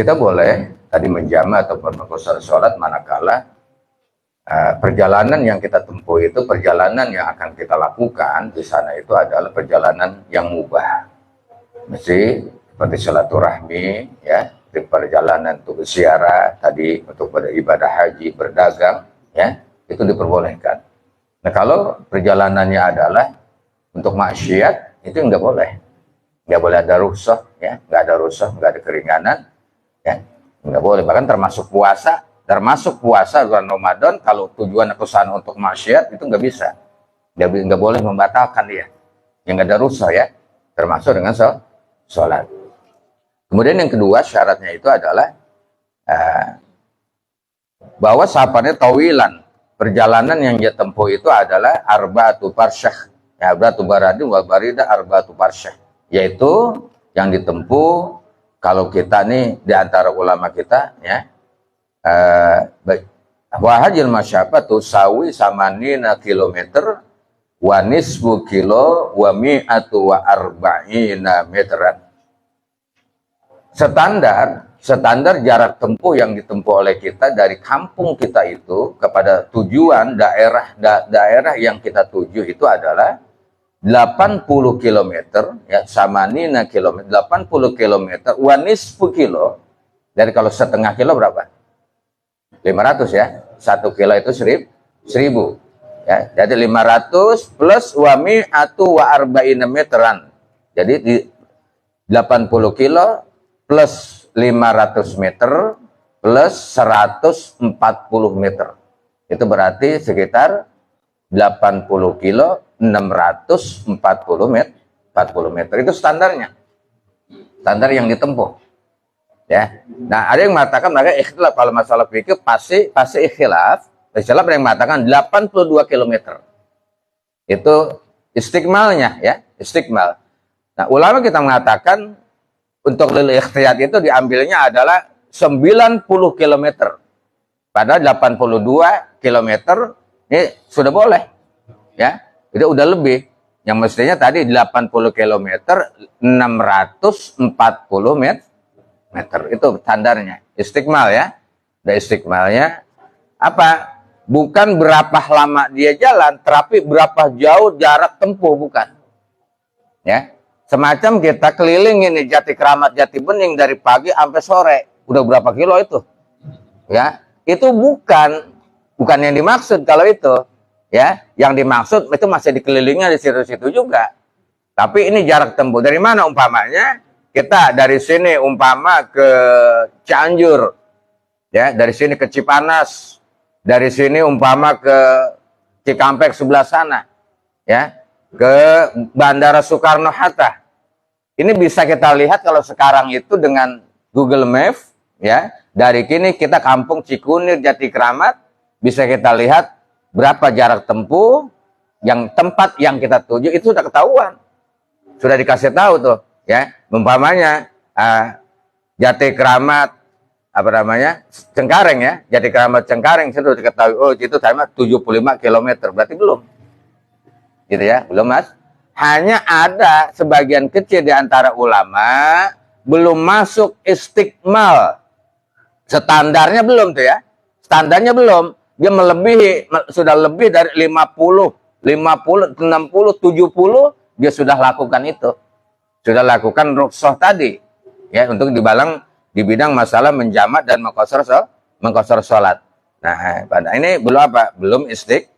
kita boleh tadi menjama ataupun mengqashar sholat manakala perjalanan yang kita tempuh itu perjalanan yang akan kita lakukan di sana itu adalah perjalanan yang mubah. Mesti seperti silaturahmi, ya, di perjalanan untuk ziarah, tadi untuk beribadah haji, berdagang, ya, itu diperbolehkan. Nah, kalau perjalanannya adalah untuk maksiat, itu nggak boleh. Nggak boleh ada rukhsah, ya, nggak ada rukhsah, nggak ada keringanan, ya, nggak boleh. Bahkan termasuk puasa bulan Ramadan, kalau tujuan ke sana untuk maksiat, itu nggak bisa. Nggak boleh membatalkan dia. Yang nggak ada rukhsah, ya, termasuk dengan sholat. Kemudian yang kedua syaratnya itu adalah bahwa safarnya tawilan. Perjalanan yang dia tempuh itu adalah arba'atu farsyah. Ya, arba'atu baradin wa barida arba'atu farsyah. Yaitu yang ditempuh kalau kita nih di antara ulama kita, ya, wa hajil masyafatu sawi samanina kilometer wa nisfu kilo wa mi'atu wa arba'ina meteran. Standar jarak tempuh yang ditempuh oleh kita dari kampung kita itu kepada tujuan daerah yang kita tuju itu adalah 80 km, ya, samanina kilometer, 80 km, wa nisfu kilo. Dari kalau setengah kilo berapa? 500, ya. 1 kilo itu 1000. Ya, jadi 500 plus wa mi'atu wa arba'ina meteran. Jadi di 80 kilo plus 500 meter plus 140 meter. Itu berarti sekitar 80 kilo 640 meter. 40 meter itu standarnya. Standar yang ditempuh. Ya. Nah, ada yang mengatakan mereka ikhtilaf kalau masalah fikih pasti ikhtilaf. Ikhtilaf ada yang mengatakan 82 km. Itu istiqmalnya, ya, istiqmal. Nah, ulama kita mengatakan untuk lil ikhtiyat itu diambilnya adalah 90 km. Pada 82 km ini sudah boleh. Ya, itu udah lebih. Yang mestinya tadi 80 km 640 meter. Itu standarnya. Istiqmal, ya. Dan istiqmalnya apa? Bukan berapa lama dia jalan, tapi berapa jauh jarak tempuh, bukan. Ya. Semacam kita keliling ini Jati Kramat, Jati Bening dari pagi sampai sore. Udah berapa kilo itu? Ya, itu bukan yang dimaksud kalau itu. Ya, yang dimaksud itu masih dikelilingnya di situ-situ juga. Tapi ini jarak tempuh. Dari mana umpamanya? Kita dari sini umpama ke Cianjur. Ya, dari sini ke Cipanas. Dari sini umpama ke Cikampek sebelah sana. Ya, ke Bandara Soekarno-Hatta. Ini bisa kita lihat kalau sekarang itu dengan Google Maps, ya. Dari kini kita kampung Cikunir, Jati Kramat, bisa kita lihat berapa jarak tempuh, yang tempat yang kita tuju itu sudah ketahuan. Sudah dikasih tahu tuh, ya. Umpamanya Jati Kramat Cengkareng, ya. Jati Kramat Cengkareng sudah diketahui, oh itu sama 75 km, berarti belum. Gitu, ya, belum, Mas. Hanya ada sebagian kecil di antara ulama belum masuk istiqmal. Standarnya belum tuh, ya. Standarnya belum. Dia sudah lebih dari 50, 60, 70, dia sudah lakukan itu. Sudah lakukan rukhsah tadi. Ya, untuk di bidang masalah menjamak dan mengqashar sholat. Nah, pada ini belum istiqmal.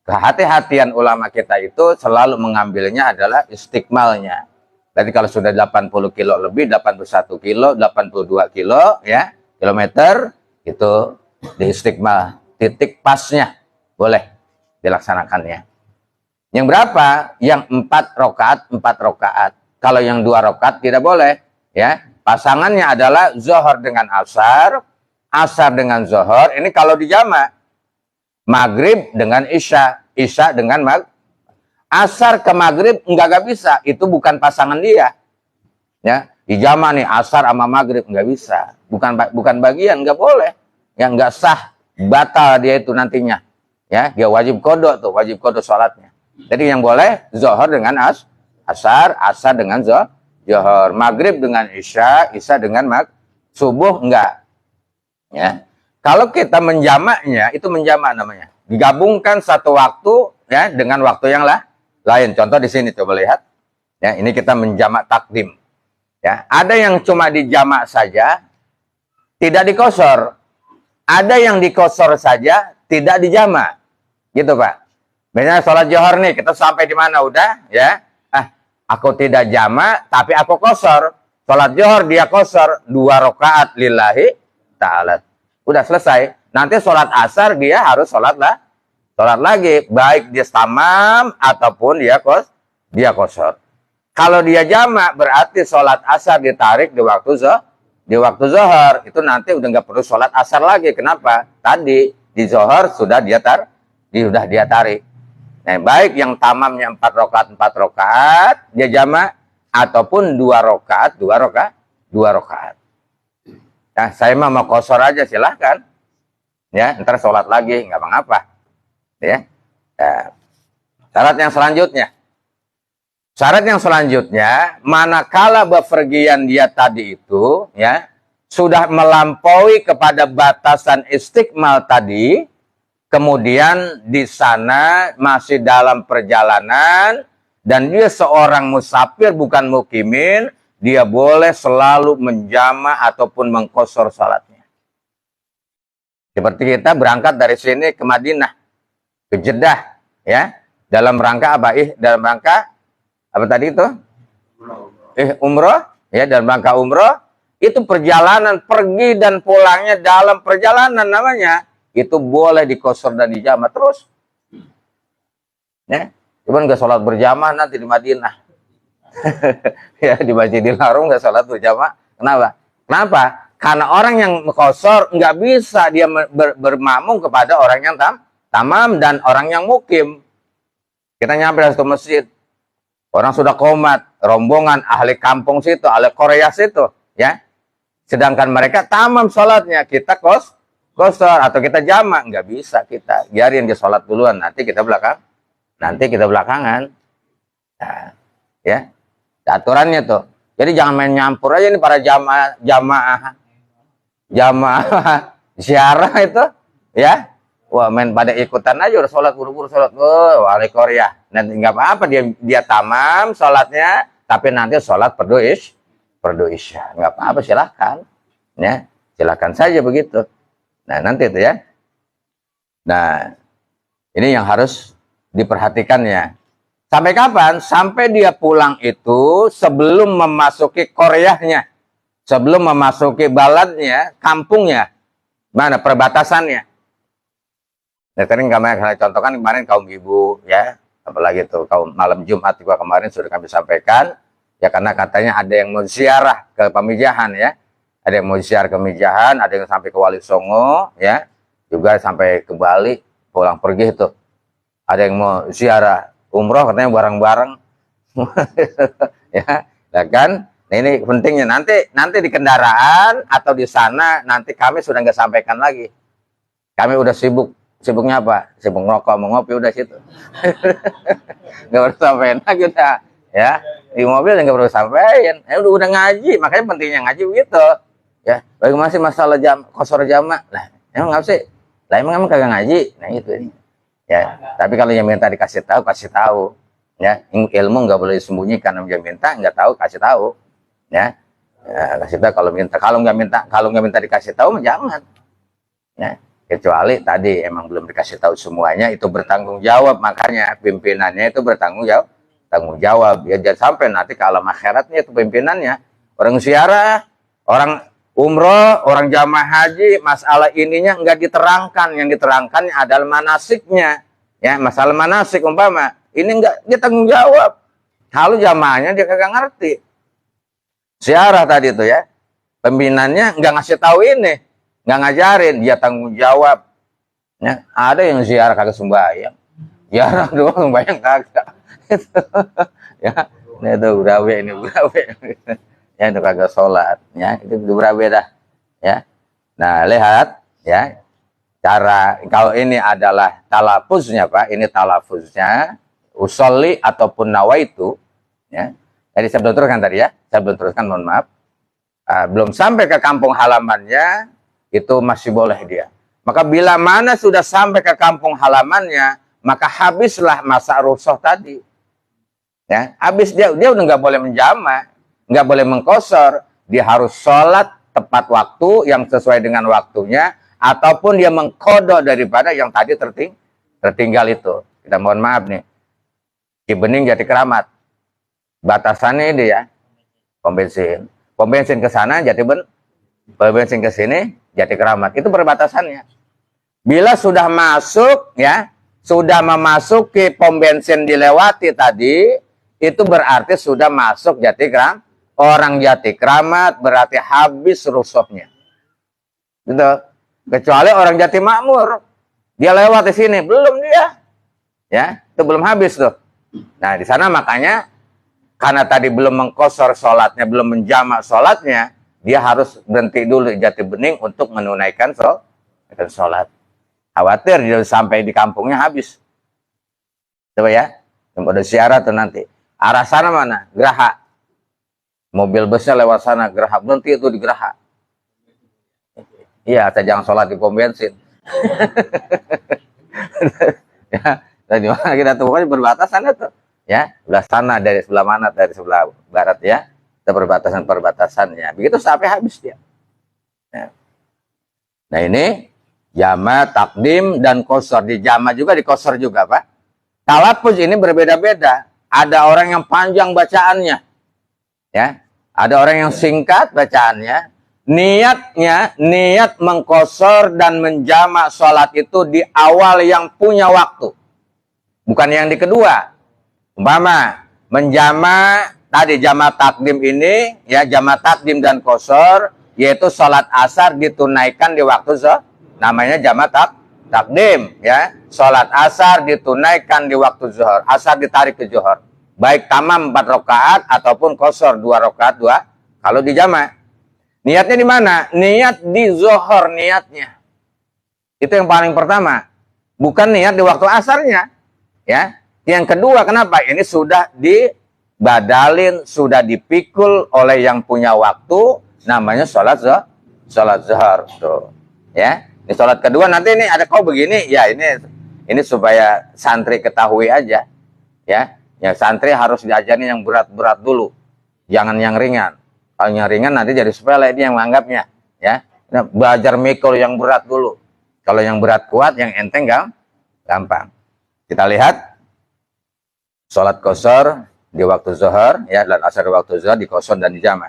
Kehati-hatian ulama kita itu selalu mengambilnya adalah istiqmalnya. Jadi kalau sudah 80 kilo lebih, 81 kilo, 82 kilo, ya, kilometer, itu di istiqmal. Titik pasnya boleh dilaksanakannya. Yang berapa? Yang 4 rakaat. Kalau yang 2 rakaat tidak boleh, ya. Pasangannya adalah zuhur dengan asar, asar dengan zuhur. Ini kalau dijamak. Maghrib dengan isya, isya dengan asar ke maghrib enggak bisa, itu bukan pasangan dia. Ya, dijamak nih asar sama maghrib enggak bisa, bukan bagian, enggak boleh, yang enggak sah, batal dia itu nantinya. Ya, dia wajib kodok tuh, wajib kodok sholatnya. Jadi yang boleh zuhur dengan asar, asar dengan zuhur, maghrib dengan isya, isya dengan subuh enggak. Ya. Kalau kita menjamaknya, itu menjamak namanya. Digabungkan satu waktu ya dengan waktu yang lain. Contoh di sini coba lihat. Ya, ini kita menjamak takdim. Ya, ada yang cuma dijamak saja, tidak dikosor. Ada yang dikosor saja, tidak dijamak. Gitu, Pak. Misalnya sholat johor nih, kita sampai di mana udah, ya. Aku tidak jamak, tapi aku kosor. Sholat johor dia kosor 2 rakaat lillahi ta'ala. Udah selesai. Nanti sholat asar dia harus sholat lagi. Baik dia tamam ataupun dia kosor. Kalau dia jamak berarti sholat asar ditarik di waktu zuhur. Itu nanti udah nggak perlu sholat asar lagi. Kenapa? Tadi di zuhur sudah dia tarik. Nah, baik yang tamamnya 4 rakaat dia jamak ataupun 2 rakaat. Nah, saya mau kosor aja silahkan. Ya, ntar sholat lagi nggak mengapa. Ya. Nah, syarat yang selanjutnya, manakala bepergian dia tadi itu, ya, sudah melampaui kepada batasan istiqmal tadi, kemudian di sana masih dalam perjalanan dan dia seorang musafir bukan mukimin, dia boleh selalu menjama ataupun mengkosor salatnya. Seperti kita berangkat dari sini ke Madinah, ke Jeddah, ya, dalam rangka apa? Dalam rangka apa tadi itu? Umroh, ya, dalam rangka umroh. Itu perjalanan pergi dan pulangnya dalam perjalanan namanya. Itu boleh dikosor dan dijama terus. Ya, cuman nggak sholat berjamaah nanti di Madinah. Ya, di Masjidil Haram nggak sholat berjamaah. Kenapa? Karena orang yang kosor nggak bisa dia bermakmum kepada orang yang tamam dan orang yang mukim. Kita nyampe di satu masjid, orang sudah komat, rombongan ahli kampung situ, ahli Korea situ, ya. Sedangkan mereka tamam sholatnya, kita kosor atau kita jamak, nggak bisa kita. Biarin dia sholat duluan, nanti kita belakangan. Nah, ya, aturannya tuh. Jadi jangan main nyampur aja nih para jamaah ziarah itu, ya. Wah, main pada ikutan aja udah sholat buru-buru sholat. Oh, wali Korea. Nanti nggak apa-apa dia tamam sholatnya, tapi nanti sholat fardu isya. Nggak apa-apa, silahkan. Ya, silahkan saja begitu. Nah, nanti itu ya. Nah, ini yang harus diperhatikannya. Sampai kapan? Sampai dia pulang itu sebelum memasuki Koreanya. Sebelum memasuki baladnya, kampungnya. Mana perbatasannya. Nah, sering kami contohkan kemarin kaum ibu, ya. Apalagi itu kaum malam Jumat juga kemarin sudah kami sampaikan. Ya, karena katanya ada yang mau ziarah ke Pamijahan, ya. Ada yang mau ziarah ke Pamijahan, ada yang sampai ke Wali Songo, ya. Juga sampai ke Bali, pulang pergi itu. Ada yang mau ziarah umroh katanya bareng-bareng. Ya, kan? Nah, ini pentingnya nanti di kendaraan atau di sana nanti kami sudah nggak sampaikan lagi. Kami udah sibuknya apa? Sibuk ngerokok, mau ngopi udah situ. Nggak perlu sampaikan lagi udah, ya. Di mobil nggak perlu sampaikan. Udah ngaji, makanya pentingnya ngaji begitu. Ya, bagaimana sih masalah kosor jamak? Lah, emang nggak sih? Lah emang kagak ngaji? Nah itu ini. Ya, tapi kalau yang minta dikasih tahu, kasih tahu. Ya, ilmu nggak boleh disembunyikan. Yang minta nggak tahu, kasih tahu. Ya, kasih tahu kalau minta. Kalau nggak minta dikasih tahu, jangan. Ya, kecuali tadi emang belum dikasih tahu semuanya, itu bertanggung jawab. Makanya pimpinannya itu bertanggung jawab. Ya, jangan sampai nanti kalau akhiratnya itu pimpinannya orang ziarah, orang umroh, orang jamaah haji, masalah ininya nggak diterangkan. Yang diterangkan adalah manasiknya. Ya, masalah manasik umpama. Ini nggak dia tanggung jawab. Kalau jamaahnya dia kagak ngerti. Ziarah tadi itu ya. Pimpinannya nggak ngasih tahu ini. Nggak ngajarin. Dia tanggung jawab. Ya, ada yang ziarah kagak sembahyang. Ziarah doang sembahyang kagak. Ya, itu brawe ini brawe. Ya, itu kagak sholat, ya, itu berbeda, ya. Nah, lihat, ya, cara, kalau ini adalah talafuznya, Pak, ini talafuznya, usolli ataupun nawaitu, ya. Jadi saya belum teruskan tadi, ya, saya belum teruskan, mohon maaf. belum sampai ke kampung halamannya, itu masih boleh dia. Maka bila mana sudah sampai ke kampung halamannya, maka habislah masa rukhsah tadi. Ya, habis dia udah nggak boleh menjama, nggak boleh mengkosor, dia harus sholat tepat waktu yang sesuai dengan waktunya, ataupun dia mengkodok daripada yang tadi tertinggal itu. Kita mohon maaf nih, Cibening Jati Keramat, batasannya ini ya, pom bensin ke sana pom bensin ke sini Jati Keramat, itu perbatasannya. Bila sudah masuk ya, sudah memasuki pom bensin dilewati tadi, itu berarti sudah masuk Jati Keramat. Orang Jati Keramat berarti habis rukhsahnya. Gitu. Kecuali orang Jati Makmur, dia lewat di sini, belum dia. Ya, itu belum habis tuh. Nah, di sana makanya karena tadi belum mengkosor sholatnya, belum menjamak sholatnya, dia harus berhenti dulu di Jati Bening untuk menunaikan sholat. Khawatir dia sampai di kampungnya habis. Coba ya, udah siaran tuh nanti. Arah sana mana? Geraha. Mobil busnya lewat sana, Geraha, berhenti itu di Geraha. Iya, saya jangan sholat di pom bensin. Ya, dari mana kita tuh pokoknya berbatasan itu. Ya, sebelah sana dari sebelah mana? Dari sebelah barat ya. Ada perbatasan-perbatasannya. Begitu sampai habis dia. Ya. Nah ini jama, takdim, dan kosor. Di jama juga, di kosor juga, Pak. Talafuz ini berbeda-beda. Ada orang yang panjang bacaannya. Ya, ada orang yang singkat bacaannya. Niatnya, niat mengkosor dan menjamak sholat itu di awal yang punya waktu. Bukan yang di kedua. Umpama, menjamak, tadi jamak takdim ini, ya jamak takdim dan kosor, yaitu sholat asar ditunaikan di waktu namanya jamak takdim. Ya, sholat asar ditunaikan di waktu zuhur. Asar ditarik ke zuhur. Baik tamam 4 rakaat ataupun kosor 2 rakaat 2. Kalau di jamak. Niatnya di mana? Niat di zuhur niatnya. Itu yang paling pertama. Bukan niat di waktu asarnya. Ya. Yang kedua, kenapa? Ini sudah dibadalin, sudah dipikul oleh yang punya waktu, namanya sholat zuhur. Tuh. Ya. Ini sholat kedua, nanti ini ada kau begini, ya ini supaya santri ketahui aja. Ya. Yang santri harus diajarin yang berat-berat dulu. Jangan yang ringan. Kalau yang ringan nanti jadi sepele, ini yang menganggapnya. Ya. Nah, belajar mikul yang berat dulu. Kalau yang berat kuat, yang enteng gampang. Kita lihat sholat kosor di waktu zuhur, ya, dan asar di waktu zuhur, di kosor dan di jama'.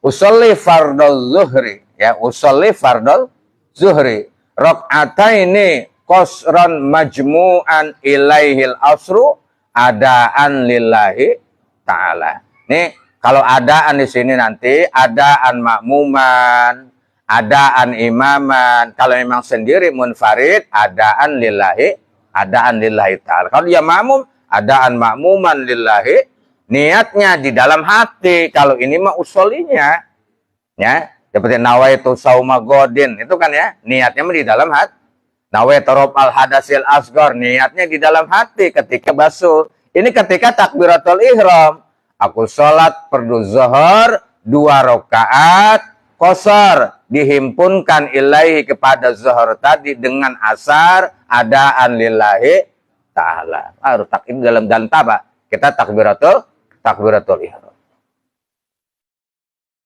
Usolli fardol zuhri, ya, usolli fardol zuhri. Rok'ataini kosron majmu'an ilaihil asru adaan lillahi ta'ala. Nih, kalau adaan di sini nanti, adaan makmuman, adaan imaman. Kalau memang sendiri munfarid, adaan lillahi ta'ala. Kalau dia makmum, adaan makmuman lillahi, niatnya di dalam hati. Kalau ini mah usolinya, ya, seperti nawaitu sauma godin, itu kan ya, niatnya mah di dalam hati. Nawaitu rof'al hadasil asgor, niatnya di dalam hati ketika basuh. Ini ketika takbiratul ihram. Aku sholat fardu zuhur 2 rakaat kosor, dihimpunkan ilaihi kepada zuhur tadi dengan asar adaan lillahi ta'ala. Harus takbir dalam taba. Kita takbiratul ihram.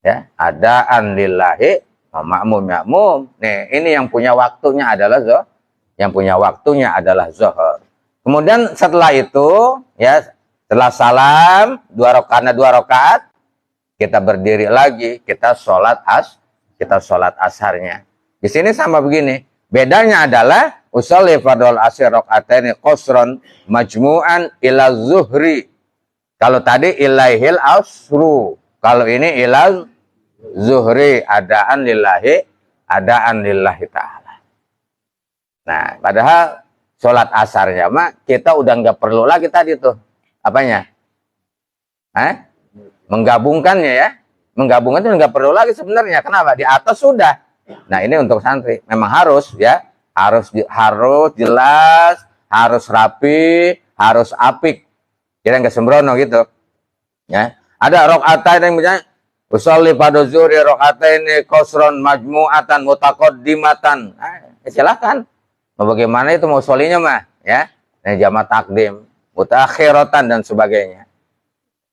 Ya, adaan lillahi makmum. Nih, ini yang punya waktunya adalah zuhur. Kemudian setelah itu, ya, setelah salam 2 rakaat, kita berdiri lagi, kita sholat asarnya. Di sini sama begini. Bedanya adalah usolli fardhol asir rakaataini qasron majmu'an ila zuhri. Kalau tadi ilaihil asru, kalau ini ila zuhri, adaan lillahi ta'ala. Nah, padahal sholat asarnya mah kita udah nggak perlu lagi tadi tuh. Apanya? Menggabungkannya ya. Menggabungkan itu nggak perlu lagi sebenarnya. Kenapa? Di atas sudah. Nah, ini untuk santri. Memang harus ya. Harus jelas, harus rapi, harus apik. Kita nggak sembrono gitu. Ya. Ada rakaat yang misalnya Usolli pada zuhri rakaataini qasran majmu'atan mutaqaddimatan. Silakan. Mau bagaimana itu mau solinya mah, ya. Nah, jamaah takdim, mutakhiratan dan sebagainya.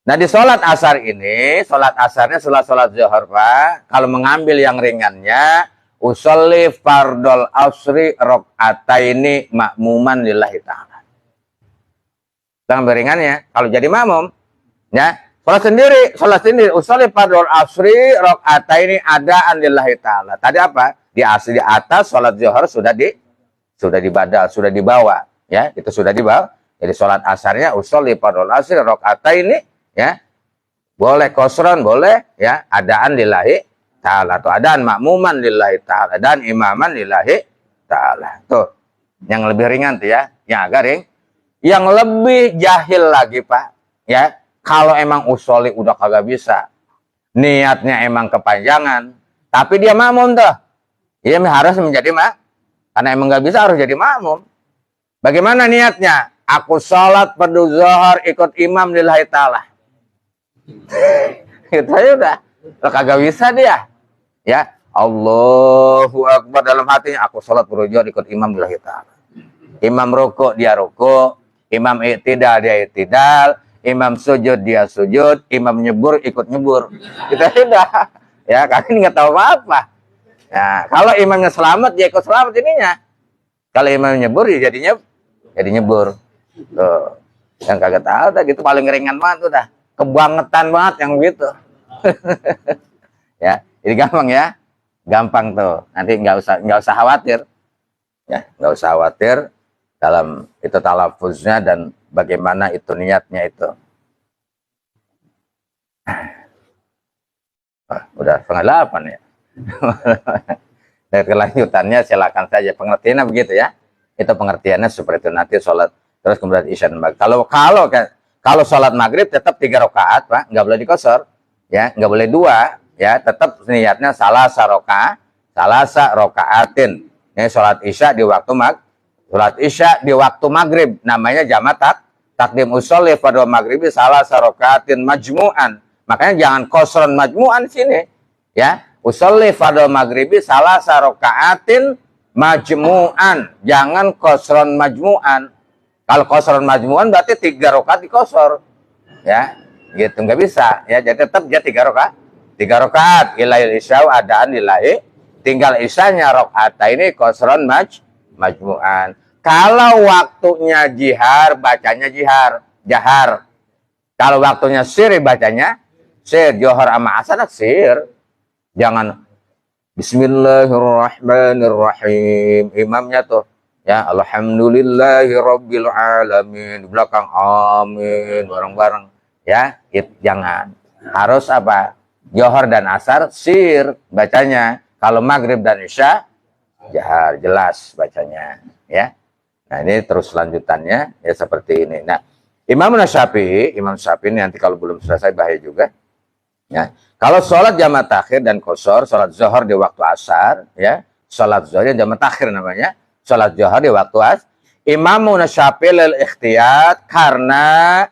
Nah, di sholat asar ini, sholat asarnya setelah sholat zuhur, Pak. Kalau mengambil yang ringannya, usolli fardol asri rakaataini makmuman lillahi ta'ala. Yang beringannya, kalau jadi makmum, ya, sholat sendiri, usolli fardol asri rakaataini adaan lillahi ta'ala. Tadi apa? Di atas sholat zuhur sudah dibadal, sudah dibawa, ya, itu sudah dibawa. Jadi sholat asarnya usolli fardol asri rakaataini, ya, boleh qasran, boleh, ya, adaan lillahi ta'ala, atau adaan makmuman lillahi ta'ala, dan imaman lillahi ta'ala. Tuh, yang lebih ringan tuh, ya, yang agak ring. Yang lebih jahil lagi, Pak, ya, kalau emang usolli udah kagak bisa, niatnya emang kepanjangan, tapi dia makmum tuh, dia harus menjadi karena emang gak bisa harus jadi makmum. Bagaimana niatnya? Aku sholat fardu zuhur ikut imam lillahi ta'ala. Itu aja udah kagak bisa dia, ya. Allahu Akbar dalam hatinya, aku sholat berujur ikut imam lillahi ta'ala. Imam rukuk dia rukuk, imam i'tidal dia i'tidal, imam sujud dia sujud, imam nyebur ikut nyebur. Itu aja udah, ya, kami nggak tahu apa-apa. Nah, kalau imamnya selamat dia ikut selamat ininya, kalau imam nyebur ya jadi nyebur. Tuh, yang kagak tahu dah gitu, paling ringan banget udah. Kebangetan banget yang gitu. Ya, jadi gampang, ya. Gampang tuh. Nanti nggak usah khawatir. Ya, nggak usah khawatir dalam itu talafuznya dan bagaimana itu niatnya itu. Udah 7:30 ya. Dan kelanjutannya silakan saja, pengertiannya begitu, ya. Itu pengertiannya seperti itu, nanti sholat terus kemudian isya dan maghrib. Kalau sholat maghrib tetap 3 rakaat, Pak, nggak boleh dikosor, ya, nggak boleh 2, ya, tetap niatnya salasa rokaatin. Ini sholat isya di waktu maghrib, namanya jamak takdim usolli pada maghribi salasa rokaatin majmu'an. Makanya jangan kosron majmu'an sini, ya. Usolli pada maghribi salasa rokaatin majmu'an, jangan kosron majmu'an. Kalau kosron majmu'an berarti 3 rakaat dikosor, ya, gitu, nggak bisa, ya. Jadi tetap dia 3 rakaat ilail isya'u adaan lillahi, tinggal isyanya rakaat ini kosron majmu'an. Kalau waktunya jihar bacanya jahar. Kalau waktunya sir bacanya sir. Johor sama asar sir. Jangan Bismillahirrahmanirrahim imamnya tuh, ya, alhamdulillahi rabbil alamin, di belakang amin bareng-bareng, ya. Jangan, harus apa, johor dan asar sir bacanya. Kalau maghrib dan isya jahar, jelas bacanya, ya. Nah, ini terus lanjutannya, ya, seperti ini. Nah, Imam Syafi'i ini nanti kalau belum selesai bahaya juga, ya. Kalau sholat jamak takhir dan qasar, sholat zuhur di waktu asar, ya, sholat zuhur jamak takhir namanya, sholat zuhur di waktu asar. Imam Syafi'i lil ikhtiyat, karena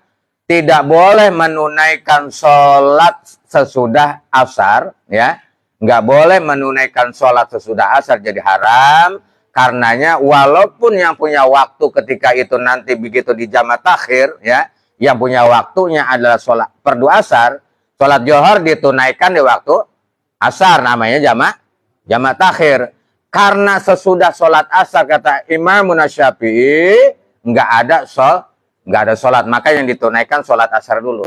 tidak boleh menunaikan sholat sesudah asar, ya, nggak boleh menunaikan sholat sesudah asar, jadi haram. Karenanya walaupun yang punya waktu ketika itu nanti begitu di jamak takhir, ya, yang punya waktunya adalah sholat fardu asar, sholat johor ditunaikan di waktu asar, namanya jamak takhir. Karena sesudah sholat asar, kata Imam Syafi'i, nggak ada sholat, maka yang ditunaikan sholat asar dulu.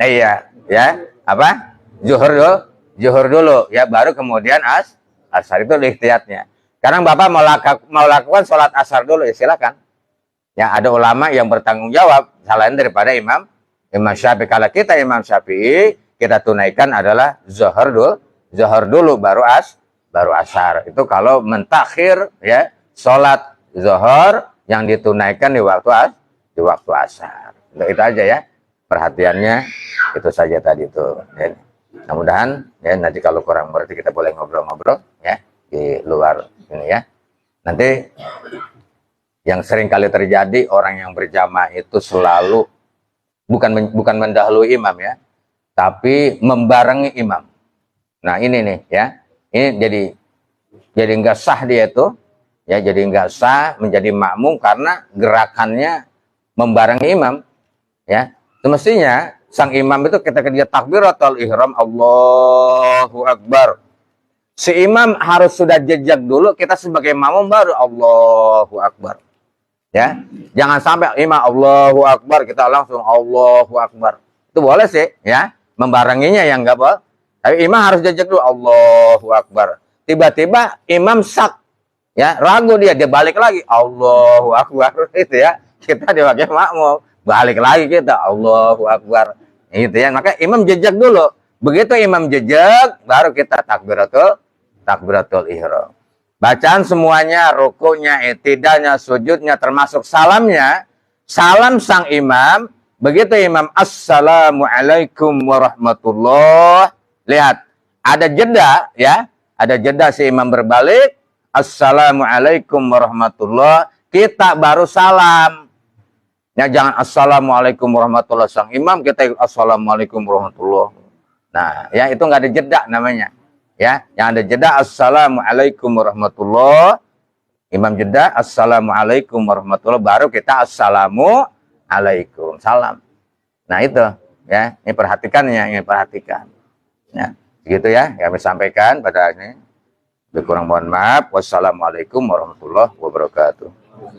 Nah, iya, ya, apa? Zuhur dulu, ya, baru kemudian asar, itu ikhtiyatnya. Sekarang Bapak mau lakukan sholat asar dulu, ya, silakan. Ya, ada ulama yang bertanggung jawab, selain daripada Imam Syafi'i. Kalau kita Imam Syafi'i, kita tunaikan adalah zuhur dulu baru asar. Itu kalau mentakhir, ya, sholat zuhur yang ditunaikan di waktu asar. Itu aja, ya, perhatiannya itu saja tadi itu. Ya. Mudah-mudahan, ya, nanti kalau kurang berarti kita boleh ngobrol-ngobrol, ya, di luar ini, ya. Nanti yang sering kali terjadi, orang yang berjamaah itu selalu bukan mendahului imam, ya, tapi membarengi imam. Nah ini nih ya, ini jadi nggak sah dia tuh, ya jadi nggak sah menjadi makmum karena gerakannya membarengi imam, ya. Semestinya sang imam itu ketika dia takbiratul ihram, Allahu Akbar, si imam harus sudah jejak dulu, kita sebagai makmum baru Allahu Akbar, ya. Jangan sampai imam Allahu Akbar kita langsung Allahu Akbar. Itu boleh sih, ya, membarenginya yang nggak boleh. Tapi imam harus jejak dulu Allahu Akbar. Tiba-tiba imam sak, ya, ragu dia balik lagi Allahu Akbar itu ya. Kita dipakai makmum, balik lagi kita Allahu Akbar. Gitu ya. Maka imam jejak dulu. Begitu imam jejak baru kita takbiratul ihram. Bacaan semuanya, rukunya, i'tidalnya, sujudnya termasuk salamnya. Salam sang imam, begitu imam assalamualaikum warahmatullah. Lihat, ada jeda ya, ada jeda si imam berbalik, assalamualaikum warahmatullah, kita baru salam. Ya, jangan assalamualaikum warahmatullah sang imam, kita assalamualaikum warahmatullah. Nah, ya itu nggak ada jeda namanya. Ya, yang ada jeda assalamualaikum warahmatullah, imam jeda assalamualaikum warahmatullah, baru kita assalamualaikum, salam. Nah itu ya, ini perhatikannya, ini perhatikan. Ya, gitu ya, kami sampaikan pada ini. Lebih kurang mohon maaf. Wassalamualaikum warahmatullahi wabarakatuh.